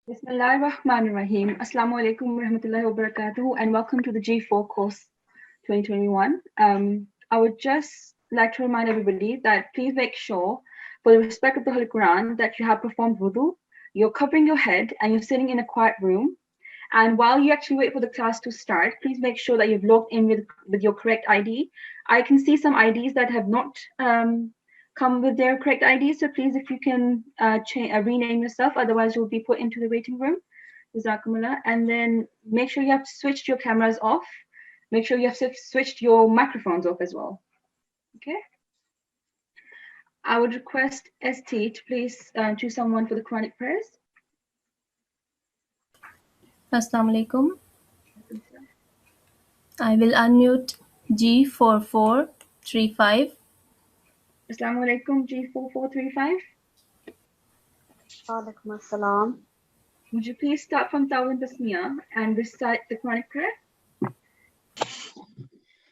Bismillahirrahmanirrahim. Assalamu alaikum warahmatullahi wabarakatuh and welcome to the G4 course 2021. I would just like to remind everybody that please make sure, for the respect of the Holy Qur'an, that you have performed wudu, you're covering your head and you're sitting in a quiet room. And while you actually wait for the class to start, please make sure that you've logged in with your correct ID. I can see some IDs that have not come with their correct ID. So please, if you can rename yourself, otherwise you'll be put into the waiting room. Jazakumullah. And then make sure you have switched your cameras off. Make sure you have switched your microphones off as well. Okay. I would request ST to please choose someone for the Quranic prayers. Assalamu alaikum. I will unmute G4435. Assalamu alaikum, G4435. Walaikum assalam. Would you please start from Tawin Tasmiyah and recite the Quranic prayer?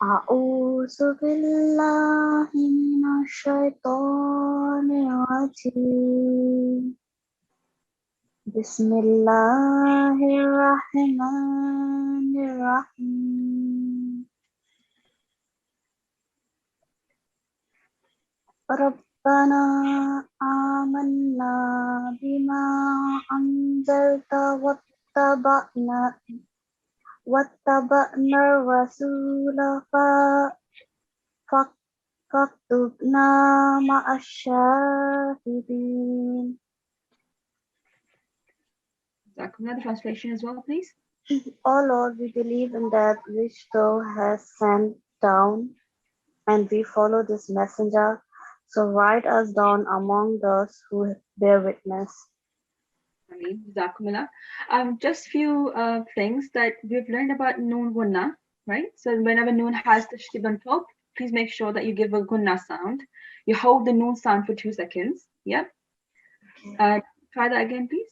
A'udhu billahi minash shaitanir rajim. Bismillahirrahmanirrahim. Rabbana amanna bima anzalta wattaba'na rasula faktubna ma'ash-shahidin. The translation as well, please. O Lord, we believe in that which thou hast sent down, and we follow this messenger. So write us down among those who bear witness. Just few things that we've learned about noon gunna, right? So whenever noon has the tashdid on top, please make sure that you give a gunna sound. You hold the noon sound for 2 seconds. Yep. Try that again, please.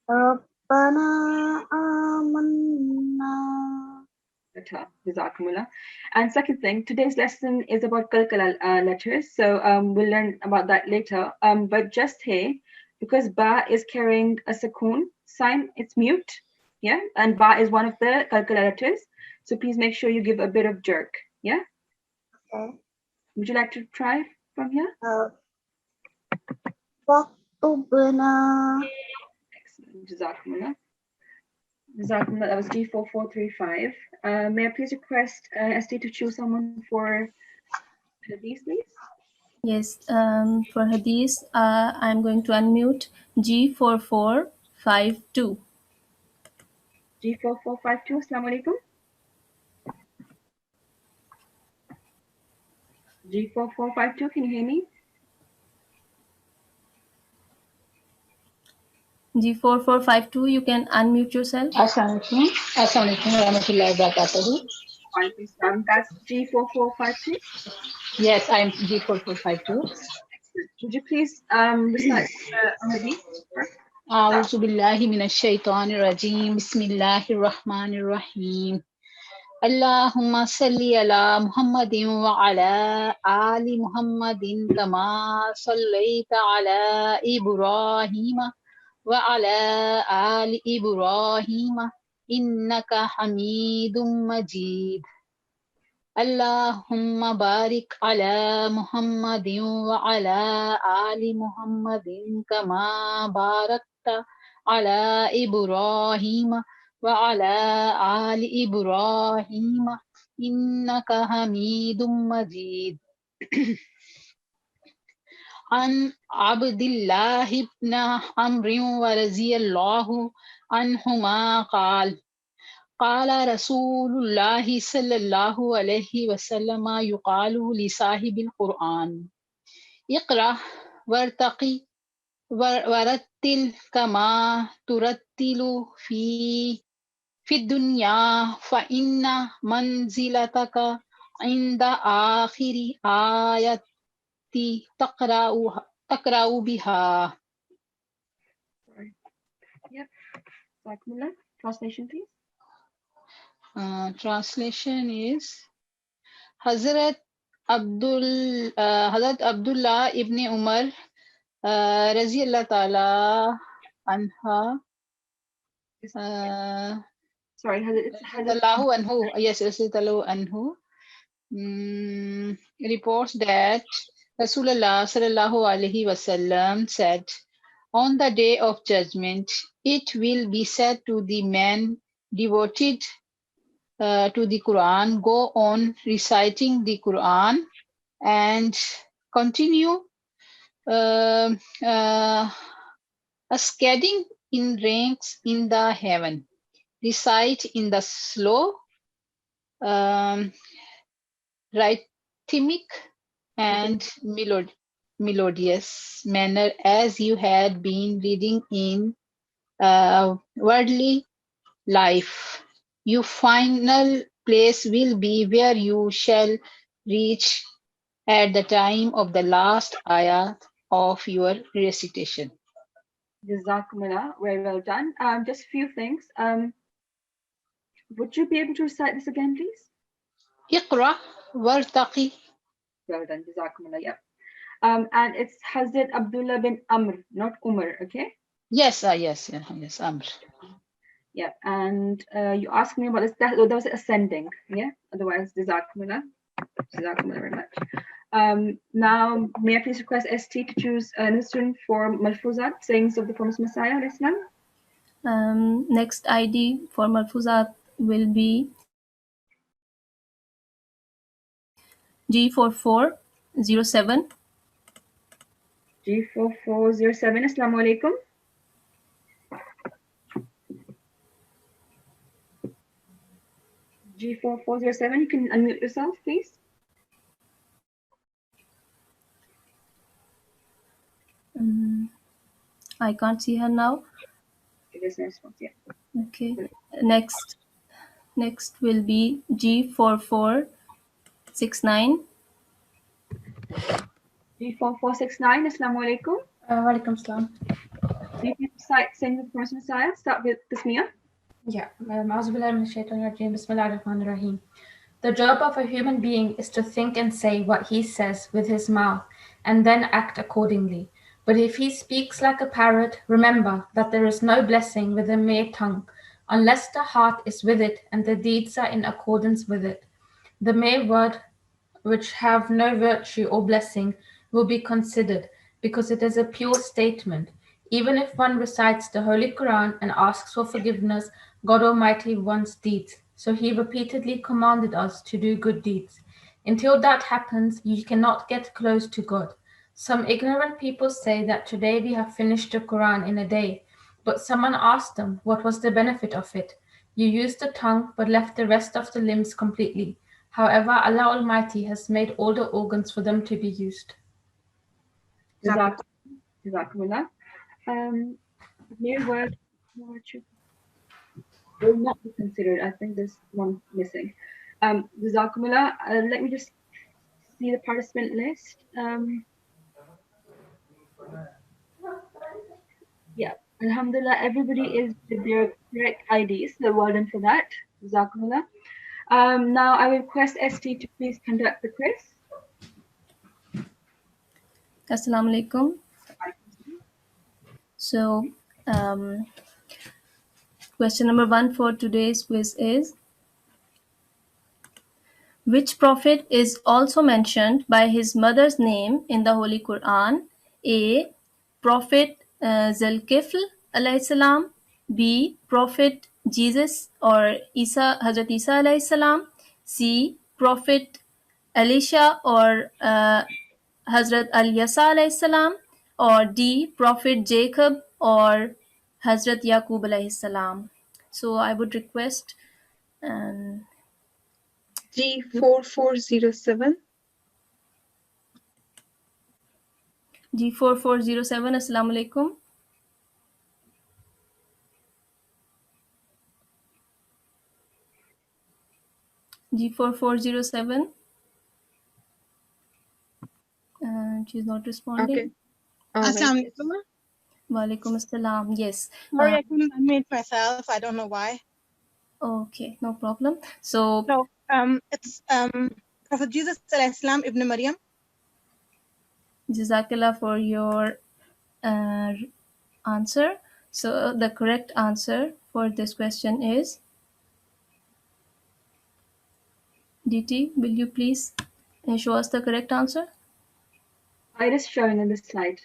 Rabbana amanna. And second thing, today's lesson is about kalkala letters. So we'll learn about that later. But just here, because ba is carrying a sukoon sign, it's mute. Yeah. And ba is one of the kalkala letters. So please make sure you give a bit of jerk. Yeah. Okay. Would you like to try from here? Faktubna. Excellent. Jazakumullah. Jazakumullah. That was G4435. May I please request ST to choose someone for Hadith, please? Yes, for Hadith, I'm going to unmute G4452. G4452, Assalamu alaikum. G4452, can you hear me? G4452, you can unmute yourself. Assalamu alaikum warahmatullahi wabarakatuh. That's G4452? Yes, I'm G4452. Would you please recite Hadith? A'udhu billahi minash shaitanir rajim. Bismillahir rahmanir rahim. Allahumma salli ala Muhammadin wa ala ali Muhammadin kama sallaita ala Ibrahim wa ala ali Ibrahim innaka Hamidum Majid. Allahumma barik ala Muhammadin wa ala ali Muhammadin kama barakta ala Ibrahim wa ala ali Ibrahim innaka Hamidum Majid. An Abdullah ibn Amr wa radiyallahu anhuma qala قال رسول الله صلى الله عليه وسلم يقال لصاحب القرآن اقرأ وارتقي ورتل كما ترتل في الدنيا فإن منزلتك عند آخر آية تقرأ بها. Yep. Translation, please. Translation is Hazrat Abdullah ibn Umar Raziyallahu Ta'ala anha. Sorry, Allahu anhu. Yes, Allahu anhu. Reports that Rasulullah sallallahu alaihi wasallam said, on the day of judgment, it will be said to the man devoted to the Quran, go on reciting the Quran and continue cascading in ranks in the heaven. Recite in the slow, rhythmic, and melodious manner as you had been reading in worldly life. Your final place will be where you shall reach at the time of the last ayah of your recitation. Jazakumullah, very well done. Just a few things. Would you be able to recite this again, please? Iqra wartaqi. Well done, Jazakumullah, yeah. And it's Hazrat Abdullah bin Amr, not Umar, okay? Yes, yes, Amr. Yeah, and you asked me about this, that was ascending, yeah? Otherwise, Jazakumullah. Jazakumullah very much. Now, may I please request ST to choose an instrument for Malfuzat, sayings of the promised Messiah, Islam? Next ID for Malfuzat will be G4407. G4407, Assalamu alaikum. G4407, you can unmute yourself, please. I can't see her now. There's no response, yeah. Okay. Next will be G4469. G4469, Assalamu alaikum. Walaikum salam. Please recite sayings of the promised Messiah. Start with Tasmiyah. Yeah. Bismillahir-Rahmanir-Rahim. The job of a human being is to think and say what he says with his mouth and then act accordingly. But if he speaks like a parrot, remember that there is no blessing with a mere tongue, unless the heart is with it and the deeds are in accordance with it. The mere word which have no virtue or blessing will be considered, because it is a pure statement. Even if one recites the Holy Qur'an and asks for forgiveness, God Almighty wants deeds. So He repeatedly commanded us to do good deeds. Until that happens, you cannot get close to God. Some ignorant people say that today we have finished the Quran in a day, but someone asked them what was the benefit of it. You used the tongue but left the rest of the limbs completely. However, Allah Almighty has made all the organs for them to be used. Jazakumullah. Mere word will not be considered. I think there's one missing. Jazakumullah. Let me just see the participant list. Yeah, Alhamdulillah, everybody is with their correct IDs. So well done for that. Jazakumullah. Now I will request ST to please conduct the quiz. Assalamu alaikum. So, question number 1 for today's quiz is, which prophet is also mentioned by his mother's name in the Holy Qur'an? A. Prophet Zulkifl alayhi salam. B. Prophet Jesus or Hazrat Isa alayhi salam. C. Prophet Elisha or Hazrat Al-Yasa alayhi salam. Or D. Prophet Jacob or Hazrat Yaqub alayhi salam. So I would request G4407. G4407, Assalamu alaikum. G4407. She's not responding. Okay. Assalamu alaikum. Walaikum assalam. Yes. Sorry, I couldn't unmute myself. I don't know why. Okay, no problem. So it's Prophet Jesus alayhi salam ibn Maryam. Jazakallah for your answer. So the correct answer for this question is DT. Will you please show us the correct answer? It is showing on the slide.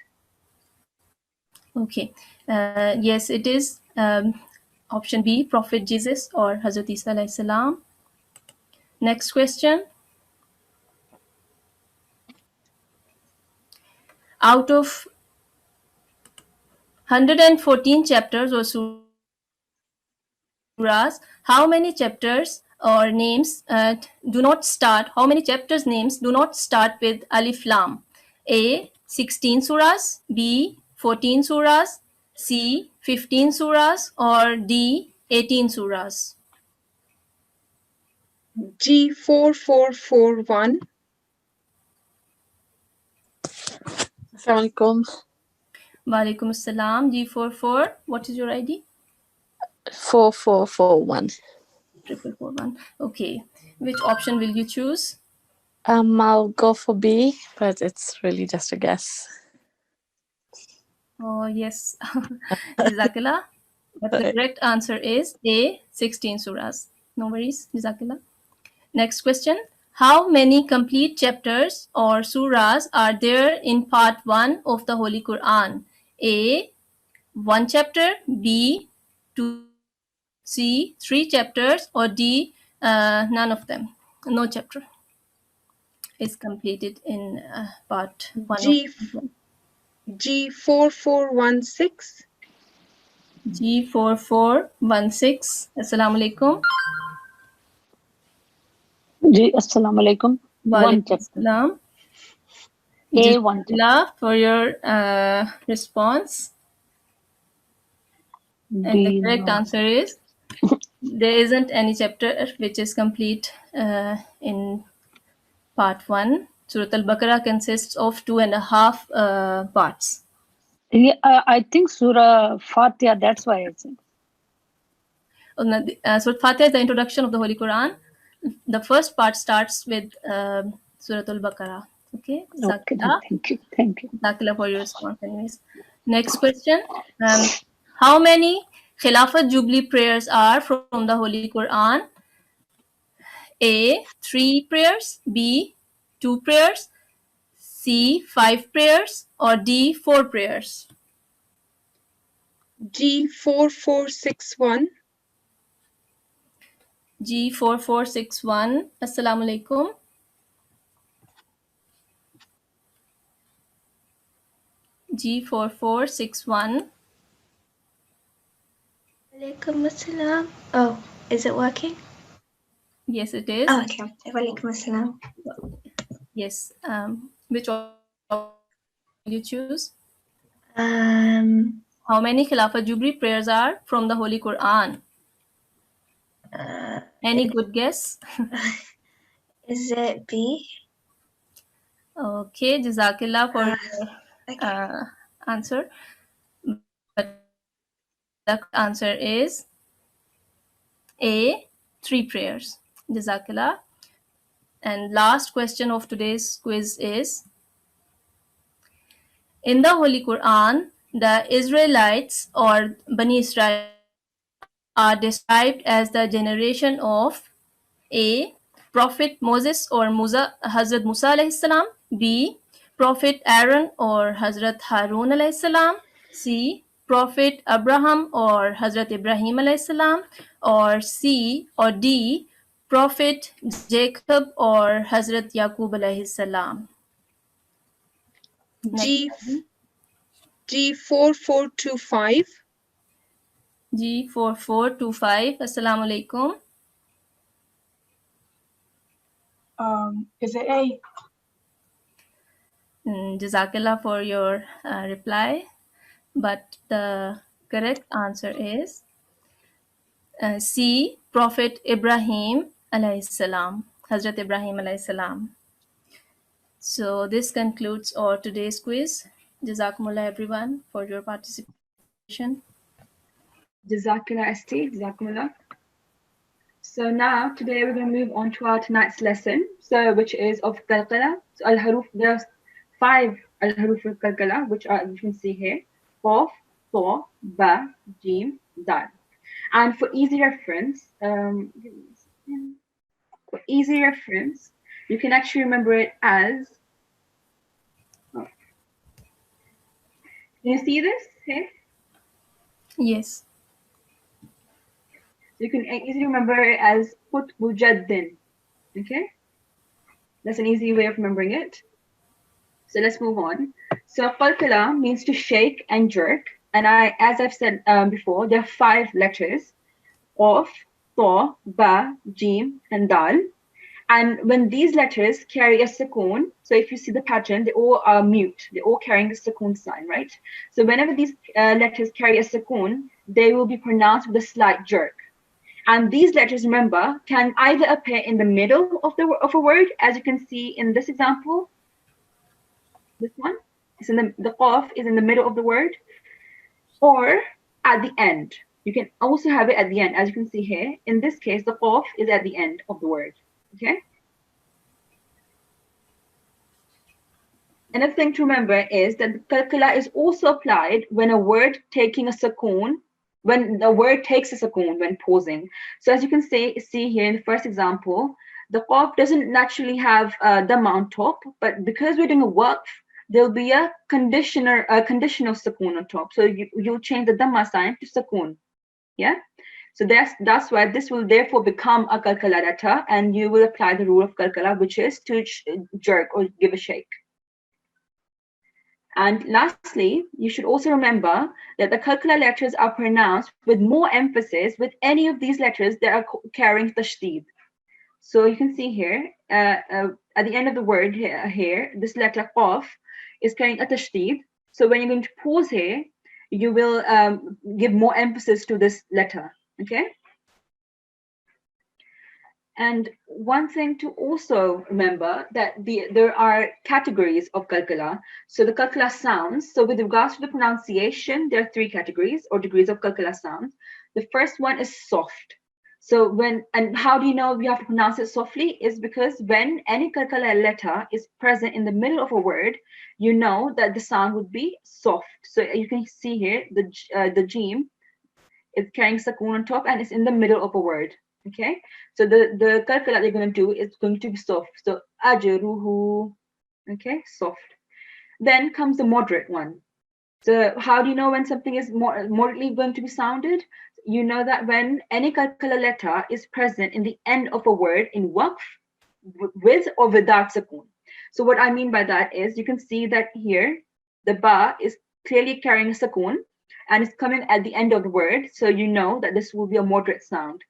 Okay. Yes, it is option B, Prophet Jesus or Hazrat Isa alayhi salam. Next question. Out of 114 chapters or surahs, how many chapters or names do not start? How many chapters names do not start with Alif Lam? A. 16 surahs, B. 14 surahs, C. 15 surahs, or D. 18 surahs? G4441. Assalamualaikum. Walaikum Assalam. G44. What is your ID? 4441. 4441. Okay. Which option will you choose? I'll go for B, but it's really just a guess. Oh, yes. Jazakallah. But the correct answer is A, 16 surahs. No worries, Jazakallah. Next question. How many complete chapters or surahs are there in part 1 of the Holy Quran? A, 1 chapter, B, 2, C, 3 chapters, or D, none of them. No chapter is completed in part 1 G4416. G4416. Assalamu alaikum. Assalamu alaikum. One chapter. Assalam. A one chapter. Jazakallah for your response. And the correct answer is there isn't any chapter which is complete in part 1. Surah Al-Baqarah consists of 2.5 parts. Yeah, I think Surah Fatiha, that's why I think. Surah Fatiha is the introduction of the Holy Quran. The first part starts with Surah Al-Baqarah. Okay. Okay, thank you. Thank you. Jazakallah for your response anyways. Next question. How many Khilafat Jubilee prayers are from the Holy Quran? A, 3 prayers, B, 2 prayers, C, 5 prayers, or D, 4 prayers? G4461. G4461. Assalamu alaikum. G4461. Walaikum assalam. Oh, is it working? Yes, it is. Oh, okay. Walaikum assalam. Yes. Which one will you choose? How many Khilafat Jubilee prayers are from the Holy Quran? Any good guess? Is it B? Okay, Jazakallah for your answer. But the answer is A, 3 prayers. Jazakallah. And last question of today's quiz is, in the Holy Quran, the Israelites or Bani Israel are described as the generation of A, Prophet Moses or Hazrat Musa alayhi salam, B, Prophet Aaron or Hazrat Harun alayhi salam, C, Prophet Abraham or Hazrat Ibrahim alayhi salam, or C or D, Prophet Jacob or Hazrat Yaqub alayhi salam? G4425. G4425. Assalamu alaikum. Is it A? Jazakallah for your reply. But the correct answer is C, Prophet Ibrahim alayhi salam, Hazrat Ibrahim alayhi salam. So this concludes our today's quiz. Jazakumullah everyone for your participation. Jazakallah ST, Jazakumullah. So now today we're going to move on to our tonight's lesson, so which is of Qalqala. So al-haruf, there's 5 al-haruf al-Qalqala, which you can see here. 4, to, ba, jim, dal. And for easy reference, you can actually remember it as. Can you see this here? Yes. You can easily remember it as put bujaddin. Okay, that's an easy way of remembering it. So let's move on. So qalqala means to shake and jerk, and as I've said before, there are 5 letters: Qaf, Ta, Ba, Jim, and Dal. And when these letters carry a sukoon, so if you see the pattern, they all are mute. They're all carrying the sukoon sign, right? So whenever these letters carry a sukoon, they will be pronounced with a slight jerk. And these letters, remember, can either appear in the middle of a word, as you can see in this example. This one, it's in the qaf is in the middle of the word, or at the end. You can also have it at the end, as you can see here. In this case, the qaf is at the end of the word. Okay. Another thing to remember is that the qalqala is also applied when a word taking a sukoon, when the word takes a sukoon when pausing. So as you can see here in the first example, the qaf doesn't naturally have dhamma on top, but because we're doing a waqf, there'll be a conditional sukoon on top. So you'll change the dhamma sign to sukoon. Yeah. So that's why this will therefore become a qalqala letter, and you will apply the rule of qalqala, which is to jerk or give a shake. And lastly, you should also remember that the qalqala letters are pronounced with more emphasis with any of these letters that are carrying tashdid. So you can see here, at the end of the word here, this letter qaf is carrying a tashdid. So when you're going to pause here, you will give more emphasis to this letter, okay? And one thing to also remember that there are categories of qalqala. So the qalqala sounds. So with regards to the pronunciation, there are 3 categories or degrees of qalqala sounds. The first one is soft. So and how do you know you have to pronounce it softly? Is because when any qalqala letter is present in the middle of a word, you know that the sound would be soft. So you can see here the jim is carrying sukoon on top and it's in the middle of a word. Okay, so the qalqala they're going to do is going to be soft. So ajruhu, okay, soft. Then comes the moderate one. So how do you know when something is moderately going to be sounded? You know that when any qalqala letter is present in the end of a word in waqf, with or without sukoon. So what I mean by that is you can see that here the ba is clearly carrying a sukoon and it's coming at the end of the word. So you know that this will be a moderate sound.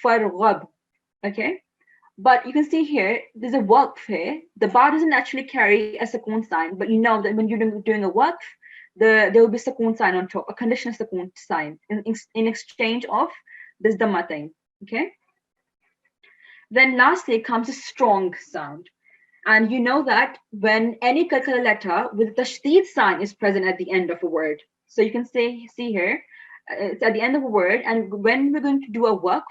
Farghab, okay? But you can see here, there's a waqf here. The ba doesn't actually carry a sukoon sign, but you know that when you're doing a waqf, there will be sukoon sign on top, a conditional sukoon sign in exchange of this dhamma thing, okay? Then lastly comes a strong sound. And you know that when any qalqala letter with tashdid sign is present at the end of a word. So you can see here, it's at the end of a word, and when we're going to do a waqf,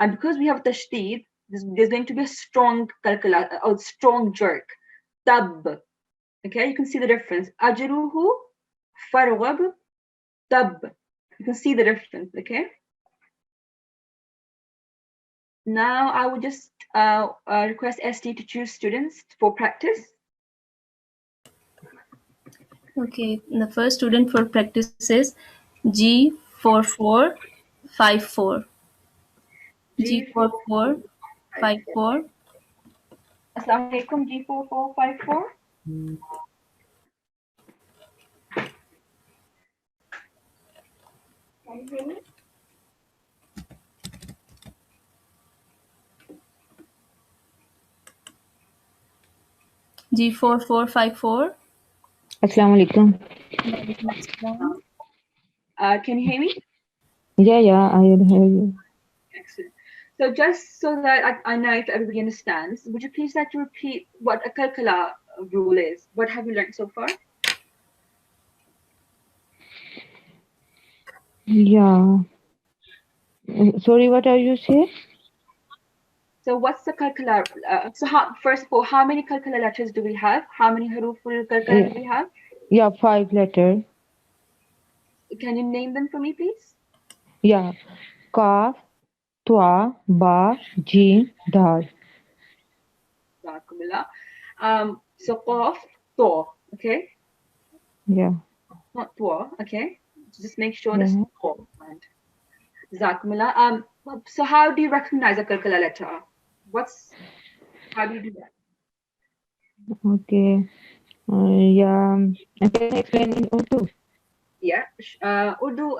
and because we have tashdid, there's going to be a strong qalqala, or strong jerk. Tab. Okay, you can see the difference. Ajruhu, farghab, tab. You can see the difference, okay? Now I would just request ST to choose students for practice. Okay, the first student for practice is G4454. G4454. Assalamu alaikum, G4454. G4454. Assalamu alaikum. Can you hear me? Yeah, I hear you. Excellent. So just so that I know if everybody understands, would you please like to repeat what a qalqala rule is? What have you learned so far? Yeah. Sorry, what are you saying? So what's the qalqala? First of all, how many qalqala letters do we have? How many haruful qalqala do we have? Yeah, 5 letters. Can you name them for me, please? Yeah. Kaf, Twa, Ba, Jim, Dal. Jazakumullah. So qaf, to, okay? Yeah. Not to, okay? Just make sure Yeah. this to. Jazakumullah. So how do you recognize a kalkala letter? How do you do that? Okay. Yeah. Can I explain in Urdu? Yeah. Urdu,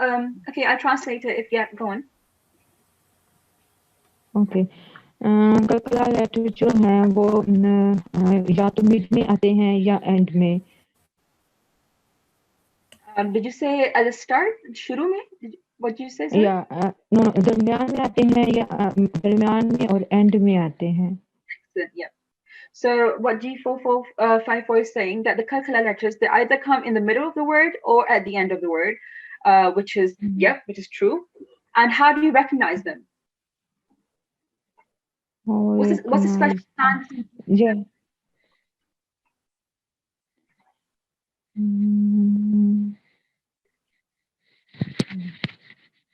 okay, I'll translate it if yeah, go on. Okay. कलकला letter जो हैं वो या तो mid में आते हैं या एंड में. Did you say at the start? शुरू में? What did you say, sir? या नो दरमियान में आते हैं या दरमियान में और एंड में आते हैं. Excellent, yeah. So what G454 is saying that the kalkala letters, they either come in the middle of the word or at the end of the word, which is which is true. And how do you recognize them? What's the special sign? Yeah.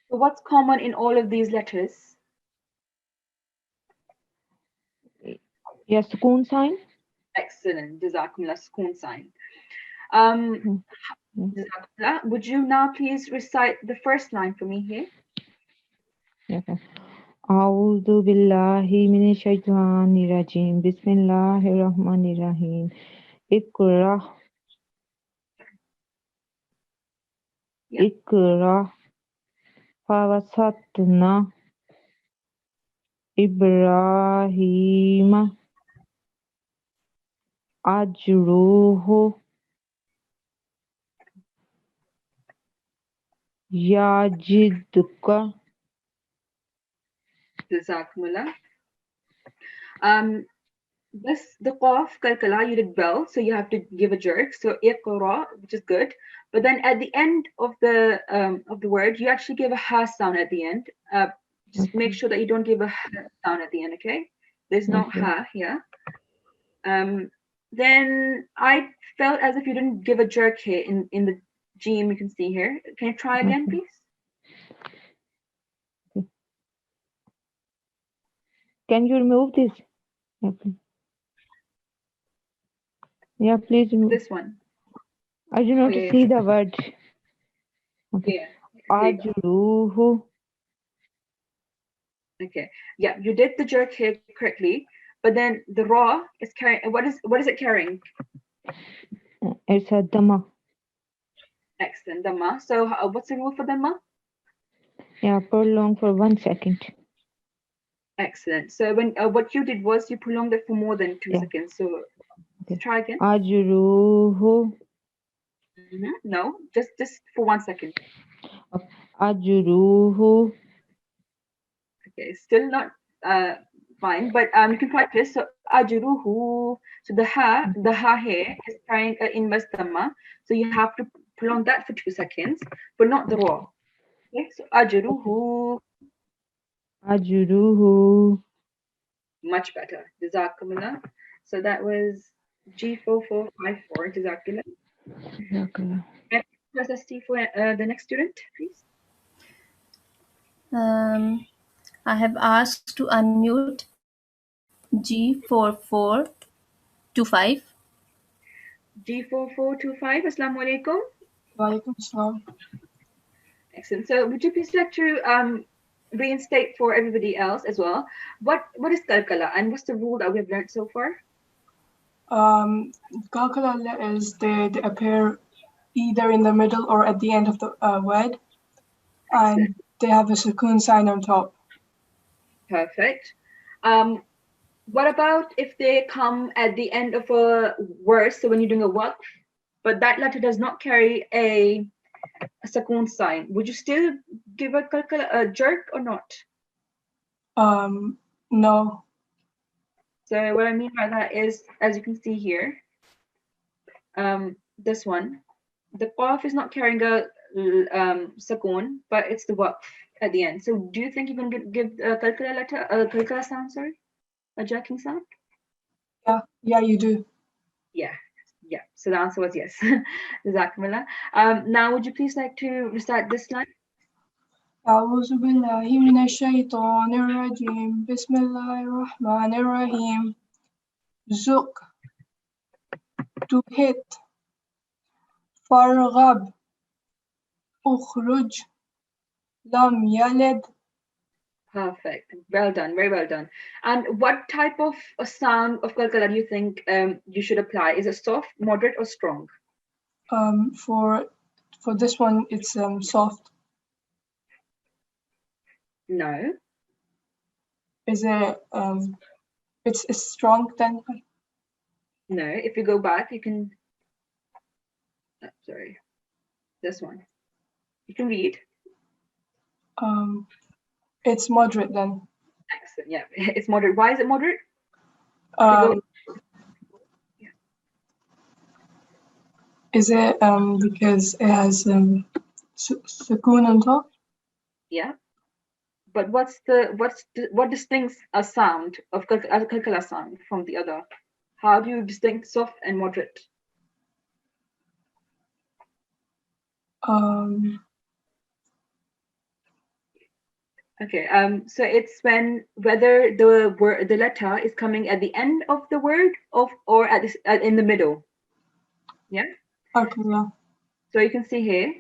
So what's common in all of these letters? Yes, sukoon sign. Excellent. Jazakumullah, sukoon sign. Jazakumullah, would you now please recite the first line for me here? Okay. A'udhu billahi minash shaitanir rajim. Bismillahir rahmanir rahim. Iqra. Iqra. Fawasatna. Ibrahim. Ajruhu. Yajidka. Jazakumullah. The qaf kalkala you did well, so you have to give a jerk. So iqra, which is good, but then at the end of the word, you actually give a ha sound at the end. Just make sure that you don't give a ha sound at the end. Okay, there's no ha here. Then I felt as if you didn't give a jerk here in the Jim. You can see here. Can you try again, please? Can you remove this? Yeah, please remove. This one. I do not see the word. Okay. Ajruhu. Okay. Yeah, you did the jerk here correctly, but then the raw is carrying. What is it carrying? It's a dhamma. Excellent, dhamma. So what's the rule for dhamma? Yeah, prolong for 1 second. Excellent. So when what you did was you prolonged it for more than 2 seconds. So try again. Ajruhu. No, just for 1 second. Ajruhu. Okay, still not fine, but you can practice. So ajruhu. So the ha here is carrying an inverse dhamma. So you have to prolong that for 2 seconds, but not the raw. Okay, so ajruhu. Ajruhu. Much better. Jazakumullah. So that was G4454. Jazakumullah. Jazakumullah. Press ST for the next student, please. I have asked to unmute G4425. G4425. Assalamu alaikum. Walaikum assalam. Excellent. So would you please like to reinstate for everybody else as well? What is kalkala and what's the rule that we have learned so far? Kalkala letters, they appear either in the middle or at the end of the word, and they have a sukoon sign on top. Perfect. What about if they come at the end of a verse, so when you're doing a waqf, but that letter does not carry a sukoon sign, would you still give a jerk or not? No. So what I mean by that is, as you can see here, this one, the qaf is not carrying a sukoon, but it's the waqf at the end. So do you think you can give a kalkala sound, sorry? A jerking sound? Yeah, you do. Yeah, Yeah, so the answer was yes. Jazakumullah. Now, would you please like to recite this line? أعوذ بالله من الشيطان الرجيم بسم الله الرحمن الرحيم زق to hit فارغب أخرج لم يلد. Perfect. Well done. Very well done. And what type of a sound of kalkala do you think you should apply? Is it soft, moderate, or strong? For this one, it's soft. No. Is it it's strong then? No. If you go back, you can. Sorry, this one. You can read. It's moderate then. Excellent. Yeah, it's moderate. Why is it moderate? Is it because it has sukoon on top? Yeah. But what distincts a sound of kalkala sound from the other? How do you distinct soft and moderate? Okay. So it's whether the letter is coming at the end of the word or in the middle. Yeah. Okay. Yeah. So you can see here,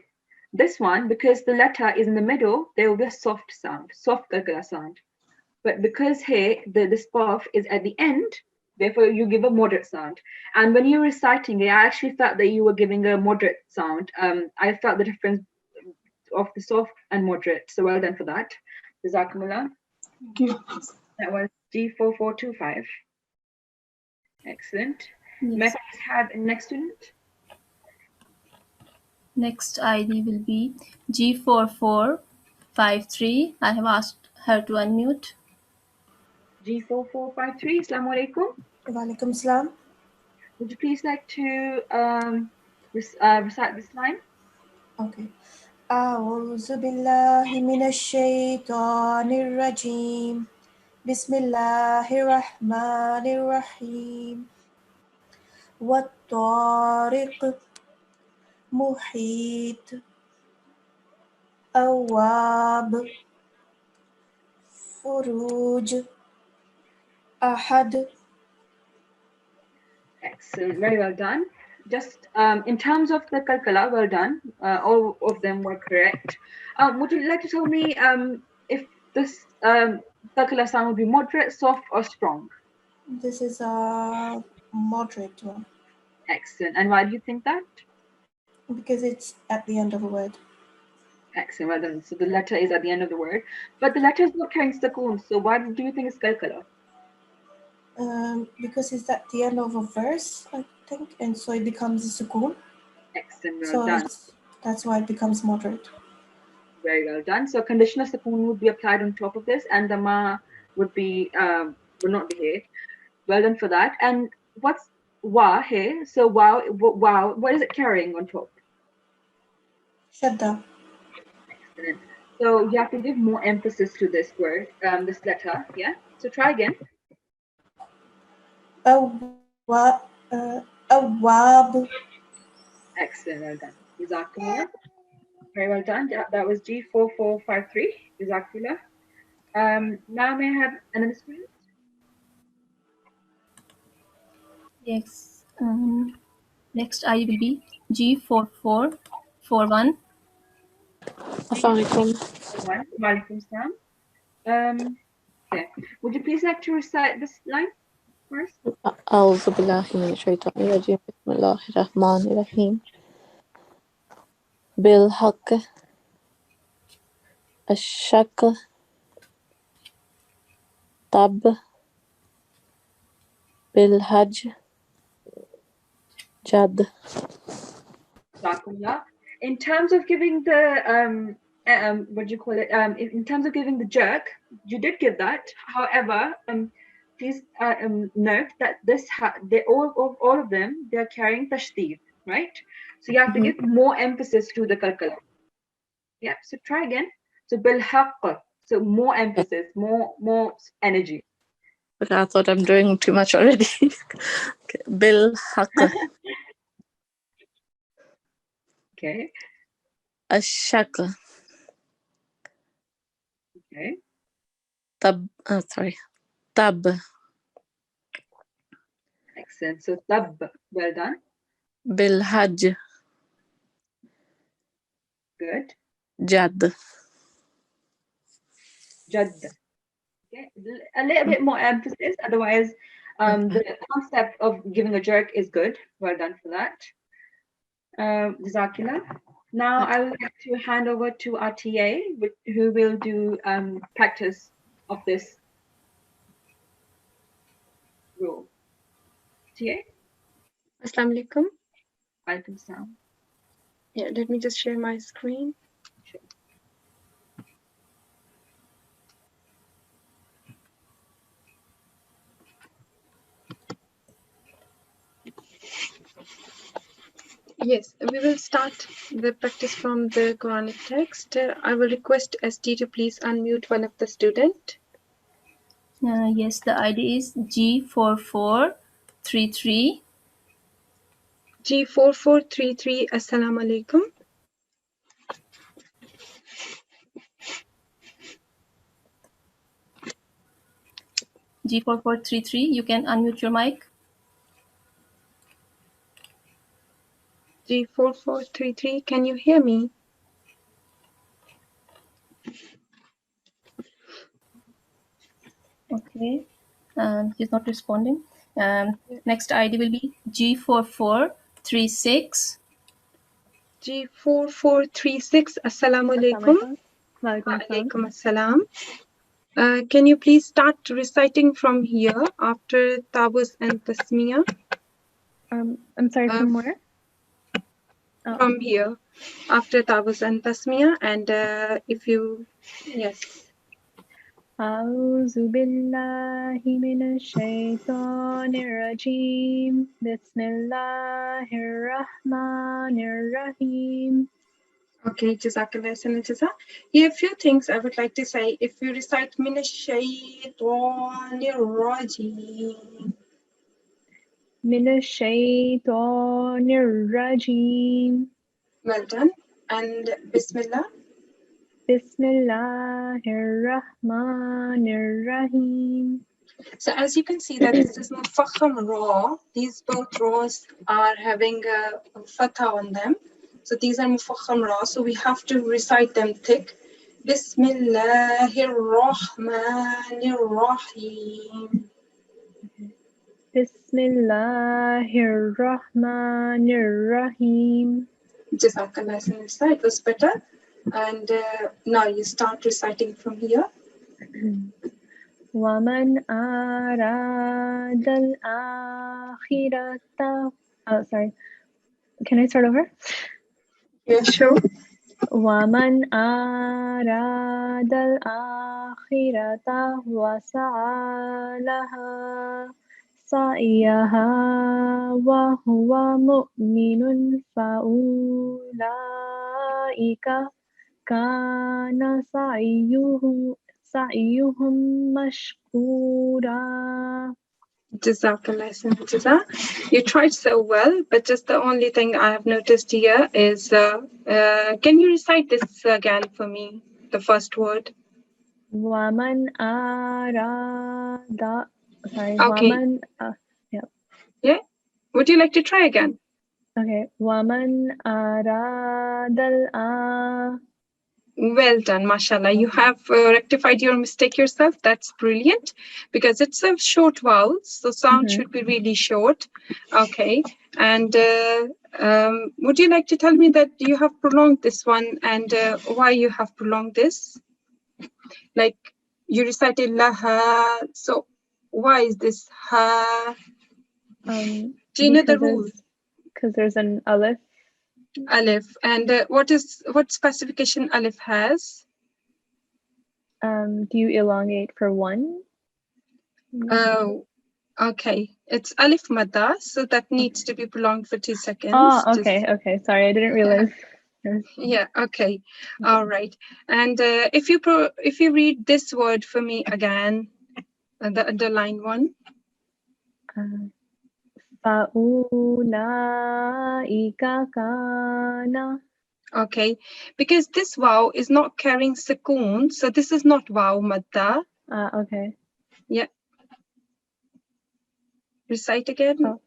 this one, because the letter is in the middle, there will be a soft sound, soft kalkala sound. But because here this qaf is at the end, therefore you give a moderate sound. And when you're reciting it, I actually felt that you were giving a moderate sound. I felt the difference of the soft and moderate. So well done for that. Jazakumullah. Thank you. That was G4425. Excellent. Yes. May I have next student? Next ID will be G4453. I have asked her to unmute. G4453. Assalamu alaikum. Walaikum salam. Would you please like to recite this line? Okay. أعوذ بالله من الشيطان الرجيم بسم الله الرحمن الرحيم والطارق محيط أواب فروج أحد. Excellent, very well done. Just in terms of the kalkala, well done. All of them were correct. Would you like to tell me if this kalkala sound would be moderate, soft, or strong? This is a moderate one. Excellent. And why do you think that? Because it's at the end of a word. Excellent, well done. So the letter is at the end of the word, but the letter is not carrying sukoon. So why do you think it's kalkala? Because it's at the end of a verse, I think, and so it becomes a sukoon. Excellent, well So done. that's why it becomes moderate. Very well done. So conditional sukoon would be applied on top of this, and the ma would not be here. Well done for that. And what's wa here? So wow, what is it carrying on top? Shadda. Excellent. So you have to give more emphasis to this word, this letter. Yeah. So try again. Awab. Excellent. Well done. Jazakumullah. Very well done. That was G4453. Jazakumullah. Now may I have another student? Yes. Next ID will be G4441. Assalamualaikum. Walaikum salam. Okay. Would you please like to recite this line first? أعوذ بالله من الشيطان الرجيم بسم الله الرحمن الرحيم بالحق الشك طب بالهج جد. In terms of giving the what do you call it? In terms of giving the jerk, you did give that. However, please note that all of them, they are carrying tashdid, right? So you have to give more emphasis to the kalkala. Yeah. So try again. So bil haqq. So more emphasis, more energy. Okay, I thought I'm doing too much already. Okay. Bil haqq. Okay. الشك. Okay. Sorry. Tab. Excellent. So tab, well done. بالحج. Good. جد. Jadd. Okay. A little bit more emphasis. Otherwise, the concept of giving a jerk is good. Well done for that. Jazakillah. Now I would like to hand over to our TA, who will do practice of this rule. TA? Assalamu alaikum. Alaikum salam. Yeah, let me just share my screen. Sure. Yes, we will start the practice from the Quranic text. I will request SD to please unmute one of the student. Yes, the ID is G4433. G4433, Assalamu alaikum. G4433, you can unmute your mic. G4433, can you hear me? Okay, he's not responding. Next ID will be G4436. G4436, Assalamu alaikum. Walaikum assalam. Can you please start reciting from here after Tabus and Tasmiyah? I'm sorry, from where? From here, after Tabus and Tasmiyah, and if you, yes. أعوذ بالله من الشيطان الرجيم بسم الله الرحمن الرحيم. Okay, Jazakallah. Here, a few things I would like to say. If you recite Min ash-shaytanir rajim. من الشيطان الرجيم. Well done. And Bismillah. بسم الله الرحمن الرحيم. So as you can see that this is mufakham ra. These both raws are having a fatha on them. So these are mufakham ra. So we have to recite them thick. Bismillahir Rahmanir Rahim. Bismillahir Rahmanir Rahim. Jazakallah, it was better. And now you start reciting from here. وَمَنْ أَرَادَ الْآخِرَةَ. Oh, sorry. Can I start over? Yeah, sure. وَمَنْ أَرَادَ الْآخِرَةَ وَسَعَى لَهَا سَعْيَهَا وَهُوَ مُؤْمِنٌ فَأُولَئِكَ كَانَ سعيهم مشكورا. Jazakallah. You tried so well, but just the only thing I have noticed here is, can you recite this again for me, the first word? وَمَنْ أَرَادَ. Sorry. Okay. وَمَنْ. Yeah. Yeah. Would you like to try again? Okay. وَمَنْ أَرَادَ Well done, mashallah. You have rectified your mistake yourself. That's brilliant, because it's a short vowel, so sound should be really short. Okay. And would you like to tell me that you have prolonged this one and why you have prolonged this? Like you recited laha, so why is this ha? Do you know the rule? Because there's an alif. Alif. And what specification alif has? Do you elongate for one? Oh, okay. It's alif madda, so that needs to be prolonged for 2 seconds. Oh, okay, okay. Sorry, I didn't realize. Yeah, okay. All right. And if you read this word for me again, the underlined one. فَأُولَئِكَ كَانَ Okay, because this waw is not carrying sukoon, so this is not waw madda. Okay. Yeah. Recite again. Oh.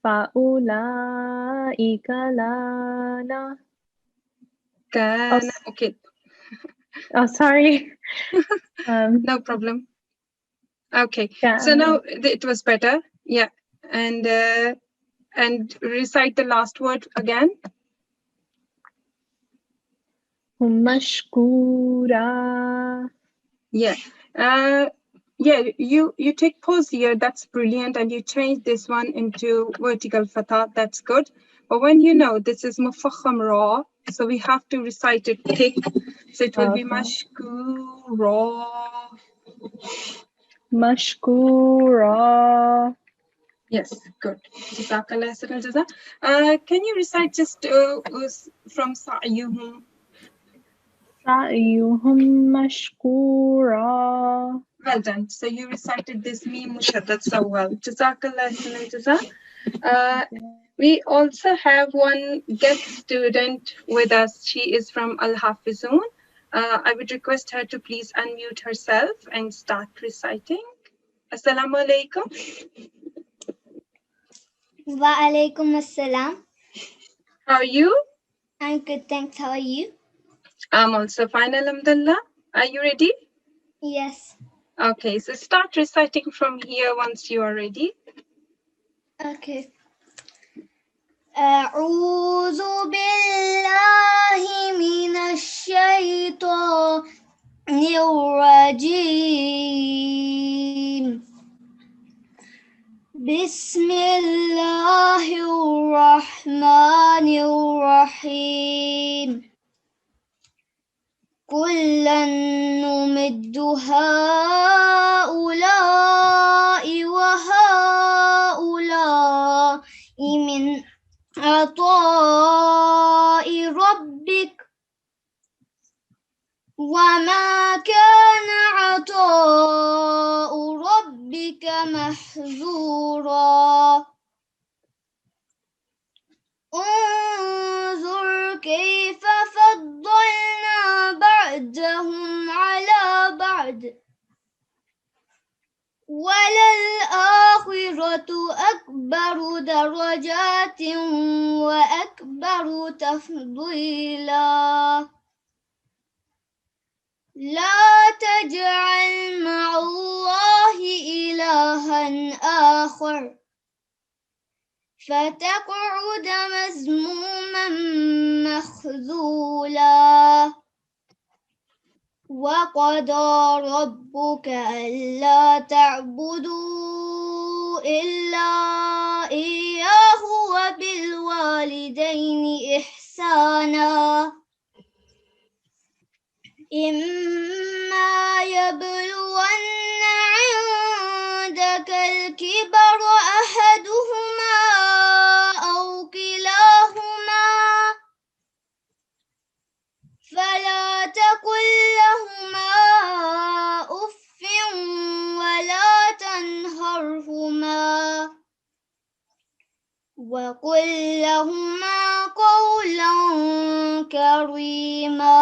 Fa'ulaika lana. Kana. Okay. Oh, sorry. No problem. Okay, so now it was better. Yeah, and recite the last word again. Mashkura. Yeah. Yeah, you take pause here, that's brilliant, and you change this one into vertical fatha, that's good. But when you know this is mufakham ra, so we have to recite it thick, so it will be mashkura. Mashkura. Yes, good. Jazakallah khairan jaza. Can you recite just from sa'yuhum? Sa'yuhum mashkura. Well done. So you recited this mim mushaddad so well. Jazakallah khairan jaza. We also have one guest student with us. She is from Al-Hafizun. I would request her to please unmute herself and start reciting. Assalamu alaikum. Wa alaikum assalam. How are you? I'm good, thanks. How are you? I'm also fine, alhamdulillah. Are you ready? Yes. Okay, so start reciting from here once you are ready. Okay. أعوذ بالله من الشيطان الرجيم. بسم الله الرحمن الرحيم. كلا نمد هؤلاء وهؤلاء من عطاء ربك وما كان عطاء ربك محظورا. انظر كيف فضلنا بعدهم على بعد وللآخرة أكبر درجات وأكبر تفضيلا. لا تجعل مع الله إلها آخر فتقعد مذموما مخذولا. وقضى ربك ألا تعبدوا إلا إياه وبالوالدين إحسانا. إما يبلغن عندك الكبر أحدهما أو كلاهما فلا تقل لهما أف ولا تنهرهما وقل لهما قولا كريما.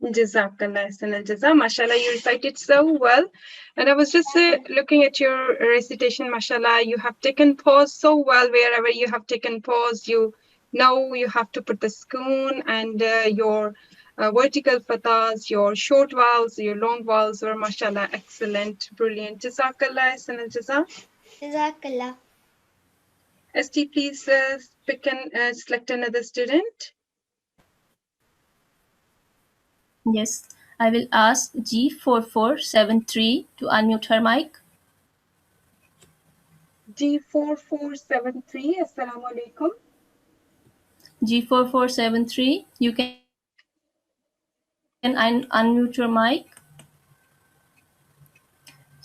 Jazakallah khairan jaza. Mashallah, you recited so well. And I was just looking at your recitation, mashallah, you have taken pause so well. Wherever you have taken pause, you know you have to put the sukoon, and your vertical fathas, your short vowels, your long vowels were, mashallah, excellent, brilliant. Jazakallah khairan jaza. Jazakallah. ST, please pick and select another student. Yes, I will ask G4473 to unmute her mic. G4473, assalamu alaikum. G4473, you can unmute your mic.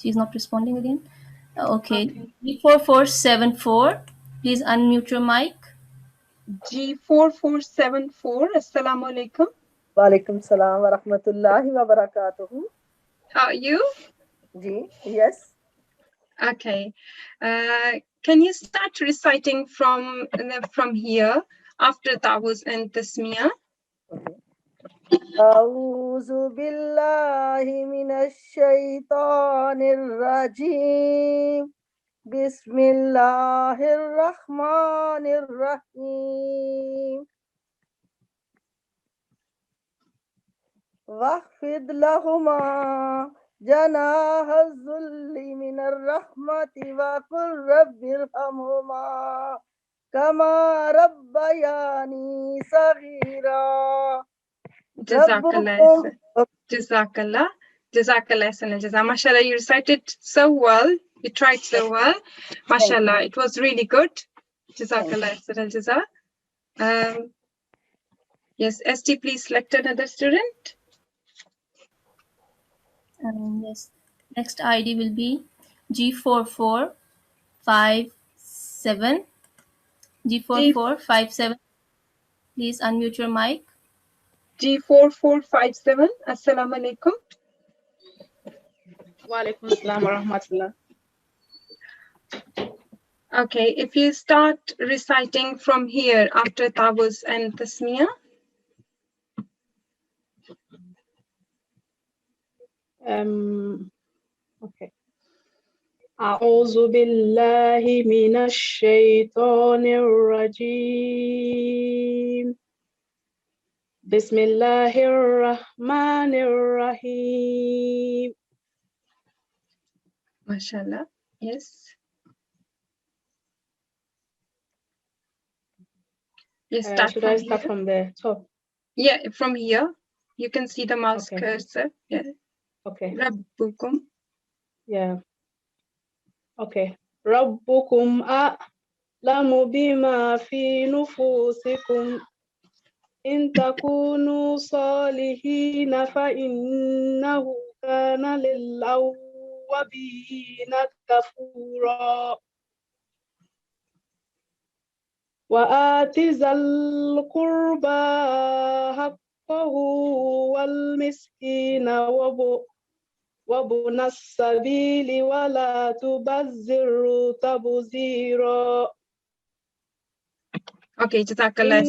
She's not responding again. Okay. G4474, please unmute your mic. G4474, assalamu alaikum. Walaikum salam wa rahmatullahi wa barakatuhu. How are you? Yes. Okay. Can you start reciting from here? after Tawuz and Tasmiyah. أعوذ بالله من الشيطان الرجيم بسم الله الرحمن الرحيم واخفض لهما جناح الذل من الرحمة وقل رب ارحمهما كما ربياني صغيرا Jazakallah. Jazakallah. Jazakallah. Jazakallah. Mashallah, you recited so well. You tried so well. Mashallah, it was really good. Jazakallah. Jaza. Yes, ST, please select another student. Yes. Next ID will be G4457. G4457. Please unmute your mic. G4457. Assalamu alaikum. Wa alaikum assalam wa rahmatullah. Okay, if you start reciting from here after Tawuz and Tasmiyah. Okay. أعوذ بالله من الشيطان الرجيم بسم الله الرحمن الرحيم. Mashallah. Yes. Yes, Should I start from the top? Yeah, from here. You can see the mouse cursor. Yeah. Okay. Rabbukum. Yeah. Okay. Rabbukum a'lamu bima fi nufusikum in takunu salihina fa innahu kana lil awwabina kafura. وآت ذا القربى حقه والمسكين وابن السبيل ولا تبذر تبذيرا. Okay, Jazakallah.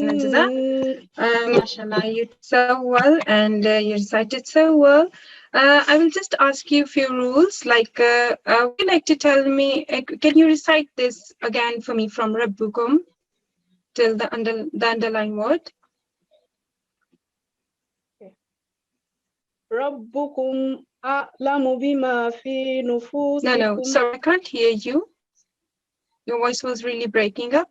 Mashallah, you did so well and you recited so well. I will just ask you a few rules. Like, would you like to tell me, can you recite this again for me from Rabbukum till the underlying word? Rabbukum a'lamu bima fi nufusikum. No, sorry, I can't hear you. Your voice was really breaking up.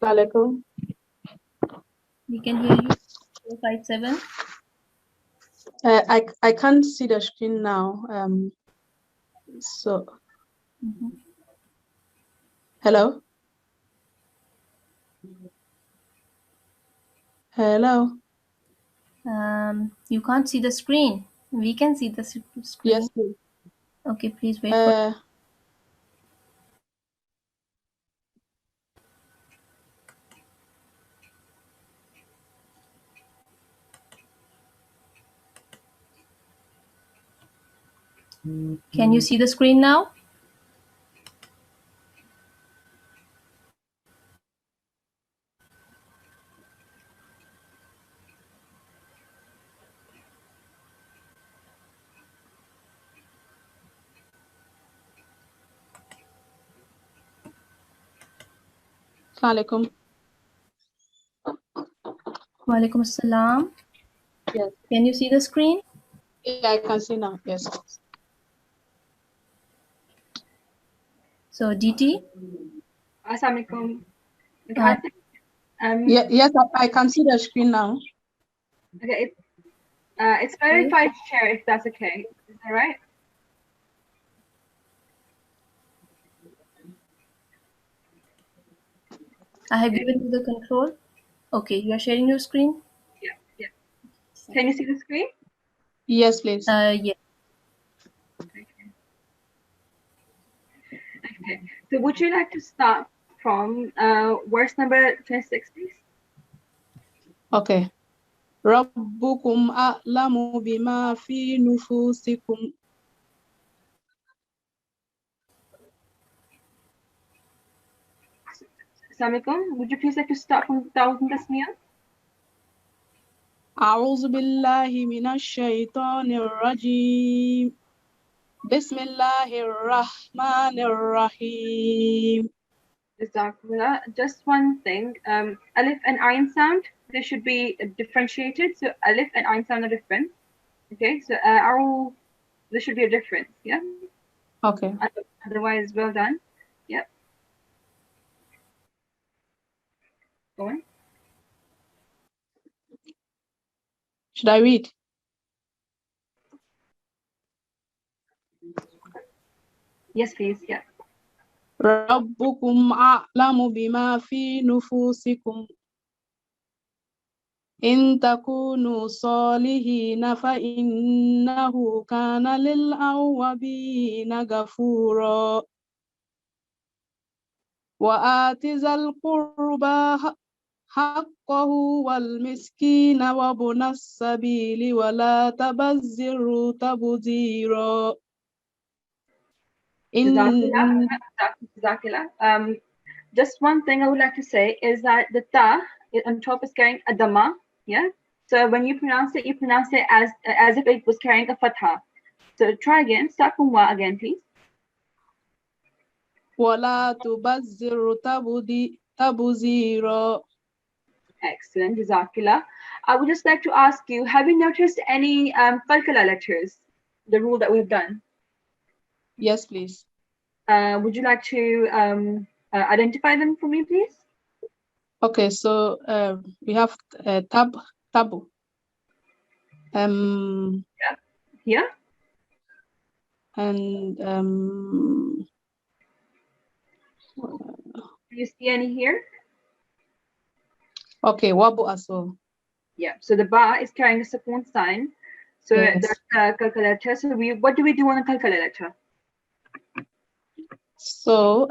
Alaikum. We can hear you. 457. I can't see the screen now. Hello. Hello. You can't see the screen. We can see the screen. Yes, please. Okay, please wait for. Can you see the screen now? Alaikum. Wa alaikum assalam. Yes. Can you see the screen? Yeah, I can see now. Yes. So DT. Assalamualaikum. Yes, I can see the screen now. Okay, it's better if I share, if that's okay. Is that right? I have given you the control. Okay, you are sharing your screen? Yeah. Can you see the screen? Yes, please. Yeah. Okay. So would you like to start from verse number 26, please? Okay. Rabbukum a'lamu bima fi nufusikum. Assalamualaikum. Would you please like to start from Tawhid Tasmiyah? أعوذ بالله من الشيطان الرجيم بسم الله الرحمن الرحيم. Just one thing. Alif and ayn sound, they should be differentiated. So alif and ayn sound are different. Okay, so there should be a difference. Yeah. Okay. Otherwise, well done. Yep. Go on. Should I read? Yes, please. Yeah. ربكم أعلم بما في نفوسكم إن تكونوا صالحين فإنه كان للأوابين غفورا وآت ذا القربى حقه والمسكين وابن السبيل ولا تبذروا تبذيرا. Just one thing I would like to say is that the ta on top is carrying a dhamma. Yeah. So when you pronounce it as if it was carrying a fatha. So try again. Start from wa again, please. ولا تبذر تبذيرا. Excellent, Jazakallah. I would just like to ask you, have you noticed any qalqala letters, the rule that we've done? Yes, please. Would you like to identify them for me, please? Okay, so we have tabu. Yeah. Here? And do you see any here? Okay, wabu as well. Yeah, so the ba is carrying a sukoon sign. So yes. That's calculator. So what do we do on a calculator? So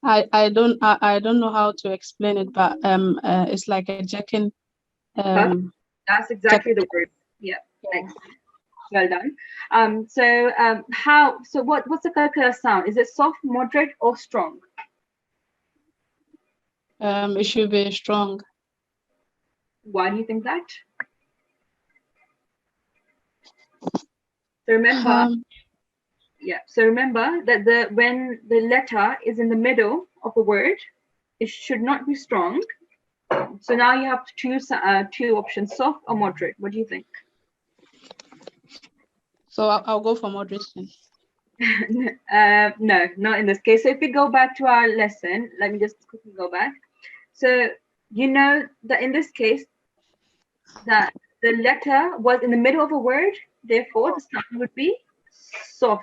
I don't know how to explain it, but it's like a jacking. That's exactly the word. Yeah. Thanks. Well done. So what's the calculator sound? Is it soft, moderate, or strong? It should be strong. Why do you think that? So remember, So remember that when the letter is in the middle of a word, it should not be strong. So now you have to choose two options: soft or moderate. What do you think? So I'll go for moderate. No, not in this case. So if we go back to our lesson, let me just quickly go back. So you know that in this case, that the letter was in the middle of a word, therefore the sound would be soft,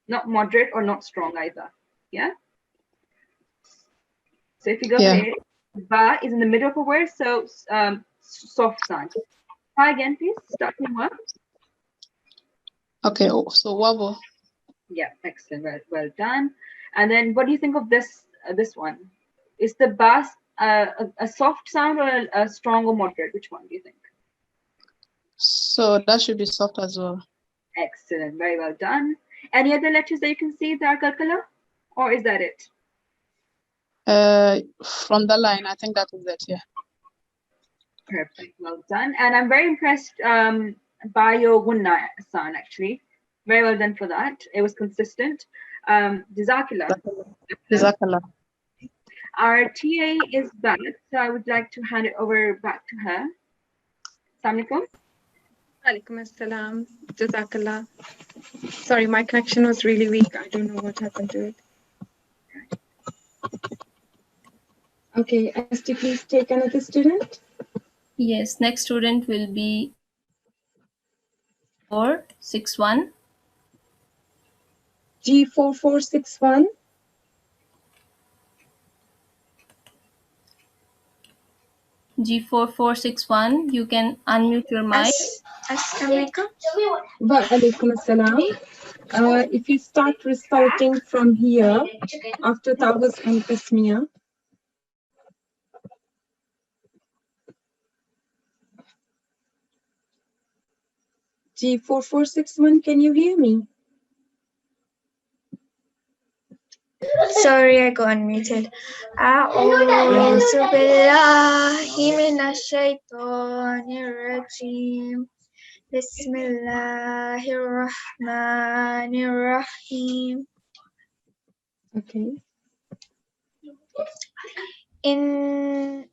not moderate or not strong either. Yeah. So if you go here, ba is in the middle of a word, so soft sound. Try again, please. Start from one. Okay, so wobble. Yeah, excellent. Well done. And then, what do you think of this one? Is the ba a soft sound or a strong or moderate? Which one do you think? So that should be soft as well. Excellent. Very well done. Any other letters that you can see that are kalkala, or is that it? From the line, I think that is it. Yeah. Perfect. Well done. And I'm very impressed by your gunna sound. Actually, very well done for that. It was consistent. Jazakallah. Jazakallah. Our TA is back, so I would like to hand it over back to her. Assalamu alaikum. Alaikum assalam. Jazakallah. Sorry, my connection was really weak. I don't know what happened to it. Okay, Esti, please take another student. Yes, next student will be 461. G4461. G4461, you can unmute your mic. Wa alaikum assalam. If you start reciting from here after Tawbas and Tasmiyah. G4461, can you hear me? Sorry, I got unmuted. أعوذ بالله من الشيطان الرجيم. بسم الله الرحمن الرحيم. Okay. إن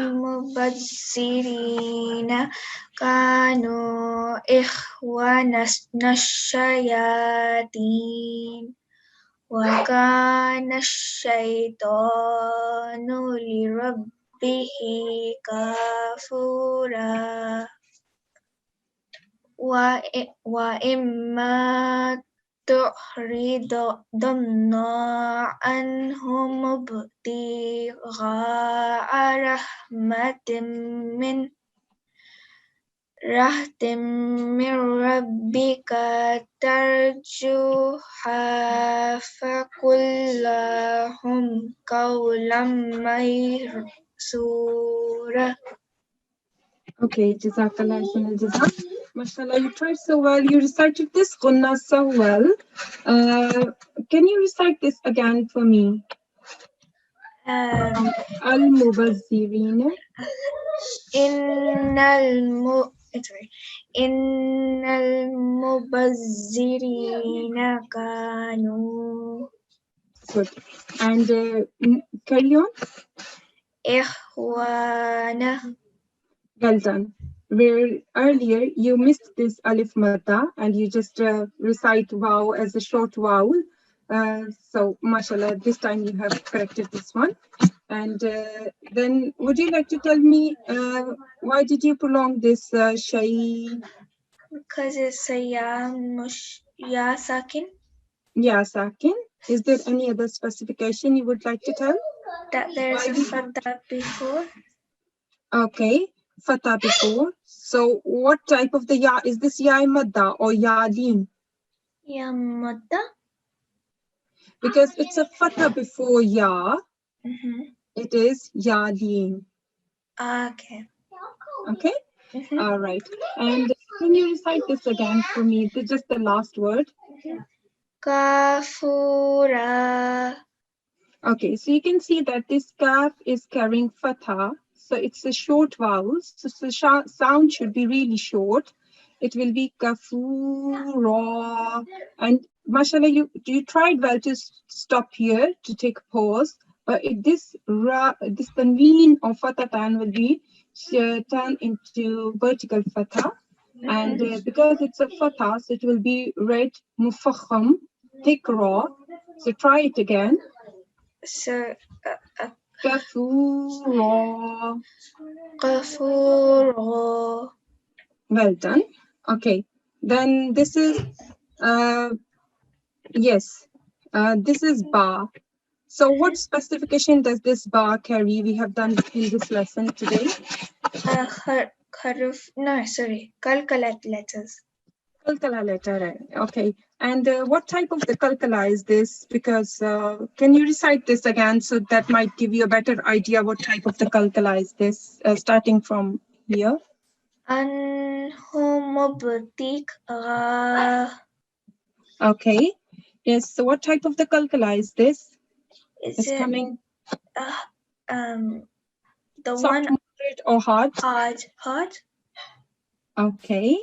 المبذرين كانوا إخوان الشياطين وكان الشيطان لربه كفورا وإما تعرضن عنهم ابتغاء رحمة من ربك ترجوها فقل لهم قولا ميسورا. Okay, Jazakallah Ahsanal Jazak. Mashallah, you tried so well. You recited this Qunna so well. Can you recite this again for me? Al-Mubazzirina. إن المبذرين كانوا Good. And carry on. إخوانا. Well done. Where earlier you missed this alif madda and you just recite wow as a short vowel. So, mashallah, this time you have corrected this one. And then would you like to tell me why did you prolong this shay? Because it's a ya sakin. Ya sakin. Is there any other specification you would like to tell? That there's a fatha before. Okay, fatha before. So what type of the ya? Is this ya madda or ya leen? Ya madda. Because it's a fatha before ya. It is ya leen. Okay. Okay. All right. And can you recite this again for me? Just the last word. Kafura. Okay, so you can see that this kaf is carrying fatha. So it's a short vowel. So the sound should be really short. It will be kafura. And mashallah, you tried well to stop here to take a pause. But this tanween of fatha tan will be turned into vertical fatha. And because it's a fatha, so it will be read mufakham, thick raw. So try it again. So, Kafura. Kafura. Well done. Okay. Then this is, yes, this is ba. So what specification does this ba carry? We have done in this lesson today. Kalkalat letters. Kalkala letter, okay. And what type of the kalkala is this? Because can you recite this again? So that might give you a better idea what type of the kalkala is this, starting from here. Anhumubtik. Okay. Yes. So what type of the kalkala is this? It's coming. The Soft, one. moderate, or hard? Hard. Okay.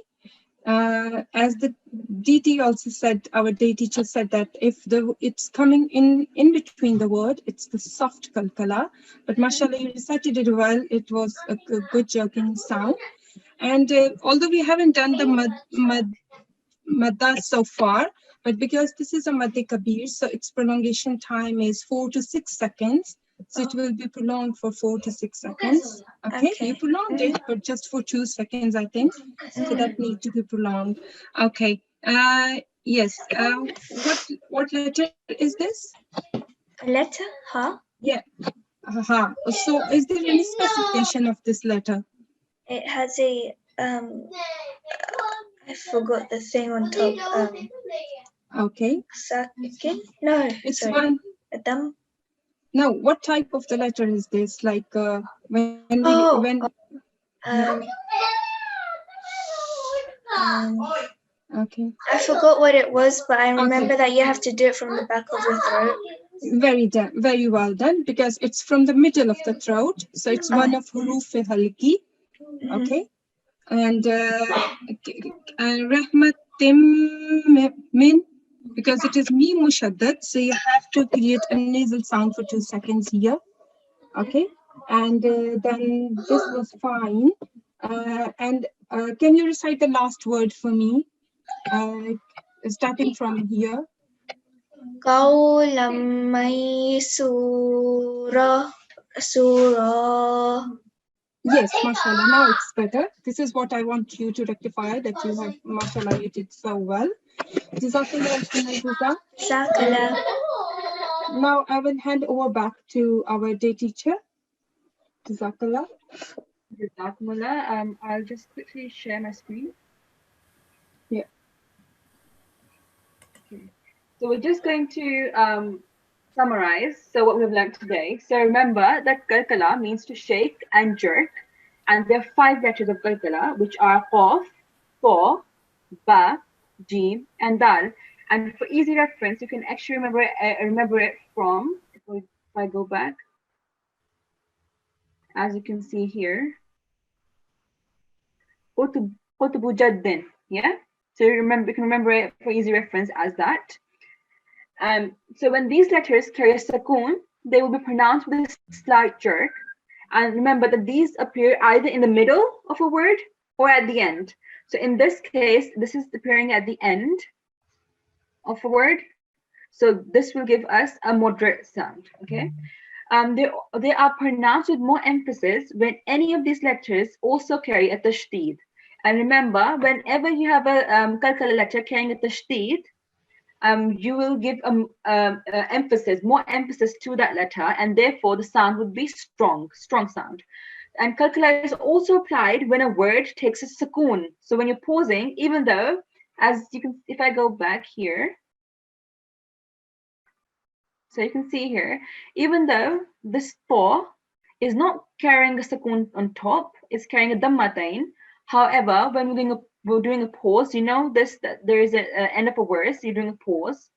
As the DT also said, our day teacher said that if it's coming in between the word, it's the soft kalkala. But mashallah, you recited it well. It was a good jerking sound. And although we haven't done the madda so far, but because this is a madde kabir, so its prolongation time is 4 to 6 seconds. So it will be prolonged for 4 to 6 seconds. Okay, you prolonged it, but just for 2 seconds, I think. So that needs to be prolonged. Okay. Yes. What letter is this? A letter? Ha? Yeah. Ha. So is there any specification of this letter? It has a I forgot the thing on top. Okay. Sakin? No. It's sorry. one. Adam. No, what type of the letter is this? Like when Okay. I forgot what it was, but I remember that you have to do it from the back of your throat. Very well done, because it's from the middle of the throat, so it's one of huruf halki. Okay. And rahmatim min, because it is mim mushaddad, so you have to create a nasal sound for 2 seconds here. Okay. And then this was fine. And can you recite the last word for me, starting from here? Qawlam maysura surah. Yes, mashallah, now it's better. This is what I want you to rectify, that you have, mashallah, you did so well. Jazakallah. Now I will hand over back to our day teacher. Jazakallah. Jazakumullah. I'll just quickly share my screen. Yeah. Okay. So we're just going to summarize what we've learned today. So remember that kalkala means to shake and jerk, and there are 5 letters of kalkala, which are qaf, tha, ba, jim, and dal. And for easy reference, you can actually remember it from, if I go back, as you can see here, Qutubu Jaddin, yeah? So you can remember it for easy reference as that. So when these letters carry a sukoon, they will be pronounced with a slight jerk. And remember that these appear either in the middle of a word or at the end. So in this case, this is appearing at the end of a word. So this will give us a moderate sound, okay? They are pronounced with more emphasis when any of these letters also carry a tashdid. And remember, whenever you have a kalkala letter carrying a tashdid, you will give more emphasis to that letter, and therefore the sound would be strong sound. And kalkala is also applied when a word takes a sukoon. So when you're pausing, even though, as you can, if I go back here, so you can see here, even though this tha is not carrying a sukoon on top, it's carrying a dammatain. However, when we're doing a pause, you know that there is an end of a word, so you're doing a pause.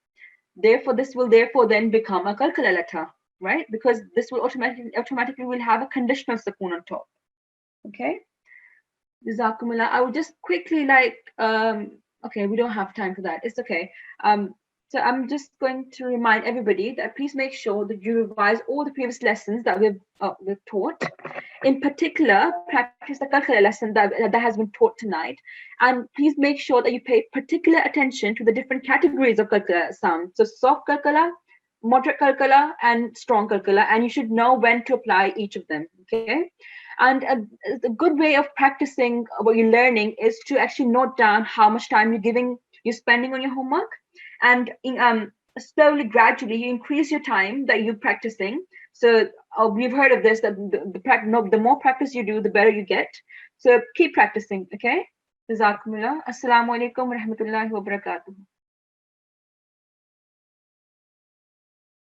Therefore, this will then become a kalkala letter, right? Because this will automatically will have a conditional sukoon on top. Okay. Jazakumullah. I would just quickly okay, we don't have time for that. It's okay. So I'm just going to remind everybody that please make sure that you revise all the previous lessons that we've taught. In particular, practice the kalkala lesson that has been taught tonight. And please make sure that you pay particular attention to the different categories of kalkala sound. So soft kalkala, moderate kalkala, and strong kalkala. And you should know when to apply each of them, okay? And a good way of practicing what you're learning is to actually note down how much time you're spending on your homework. And slowly, gradually, you increase your time that you're practicing. So we've heard of this, that the more practice you do, the better you get. So keep practicing, okay? Jazakumullah. Assalamu alaikum wa rahmatullahi wa barakatuh.